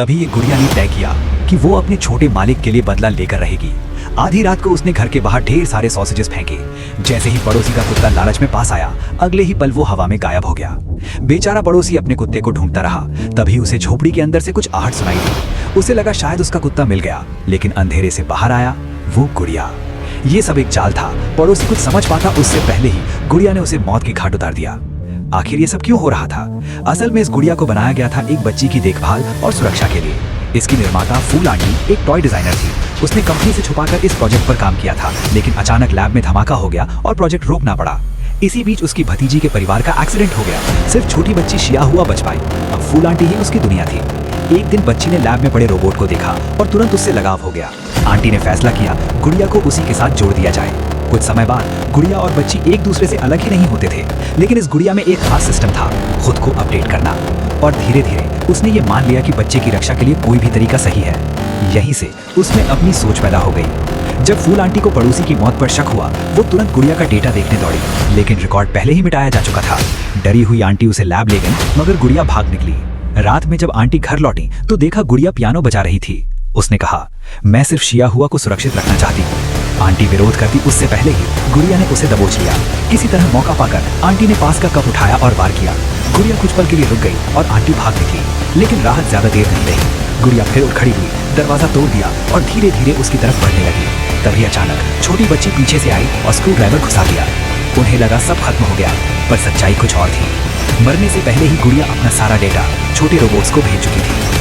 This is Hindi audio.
तभी ये गुड़िया ने तय किया कि वो अपने छोटे मालिक के लिए बदला लेकर रहेगी। आधी रात को उसने घर के बाहर ढेर सारे सॉसेजेस फेंके। जैसे ही पड़ोसी का कुत्ता लालच में पास आया, अगले ही पल वो हवा में गायब हो गया। बेचारा पड़ोसी अपने कुत्ते को ढूंढता रहा। तभी उसे झोपड़ी के अंदर से कुछ आहट सुनाई दी। उसे लगा शायद उसका कुत्ता मिल गया, लेकिन अंधेरे से बाहर आया वो गुड़िया। ये सब एक चाल था। पड़ोसी कुछ समझ पाता उससे पहले ही गुड़िया ने उसे मौत की घाट उतार दिया। आखिर ये सब क्यों हो रहा था? असल में इस गुड़िया को बनाया गया था एक बच्ची की देखभाल और सुरक्षा के लिए। इसकी निर्माता फूल आंटी एक टॉय डिजाइनर थी। उसने कंपनी से छुपाकर इस प्रोजेक्ट पर काम किया था, लेकिन अचानक लैब में धमाका हो गया और प्रोजेक्ट रोकना पड़ा। इसी बीच उसकी भतीजी के परिवार का एक्सीडेंट हो गया। सिर्फ छोटी बच्ची शिया हुआ बच पाई। अब फूल आंटी ही उसकी दुनिया थी। एक दिन बच्ची ने लैब में पड़े रोबोट को देखा और तुरंत उससे लगाव हो गया। आंटी ने फैसला किया गुड़िया को उसी के साथ जोड़ दिया जाए। कुछ समय बाद गुड़िया और बच्ची एक दूसरे से अलग ही नहीं होते थे, लेकिन इस गुड़िया में एक खास सिस्टम था, खुद को अपडेट करना। और धीरे धीरे उसने ये मान लिया कि बच्चे की रक्षा के लिए कोई भी तरीका सही है। यहीं से उसमें अपनी सोच पैदा हो गई। जब फूल आंटी को पड़ोसी की मौत पर शक हुआ, वो तुरंत गुड़िया का डेटा देखने दौड़ी, लेकिन रिकॉर्ड पहले ही मिटाया जा चुका था। डरी हुई आंटी उसे लैब ले गई, मगर गुड़िया भाग निकली। रात में जब आंटी घर लौटी तो देखा गुड़िया पियानो बजा रही थी। उसने कहा, मैं सिर्फ शिया हुआ को सुरक्षित रखना चाहती हूँ। आंटी विरोध करती उससे पहले ही गुड़िया ने उसे दबोच लिया। किसी तरह मौका पाकर आंटी ने पास का कप उठाया और वार किया। गुड़िया कुछ पल के लिए रुक गई और आंटी भाग निकली, लेकिन राहत ज्यादा देर नहीं रही। गुड़िया फिर उठ खड़ी हुई, दरवाजा तोड़ दिया और धीरे धीरे उसकी तरफ बढ़ने लगी। तभी अचानक छोटी बच्ची पीछे से आई और स्क्रू ड्राइवर घुसा दिया। उन्हें लगा सब खत्म हो गया, पर सच्चाई कुछ और थी। मरने से पहले ही गुड़िया अपना सारा डेटा छोटे रोबोट्स को भेज चुकी थी।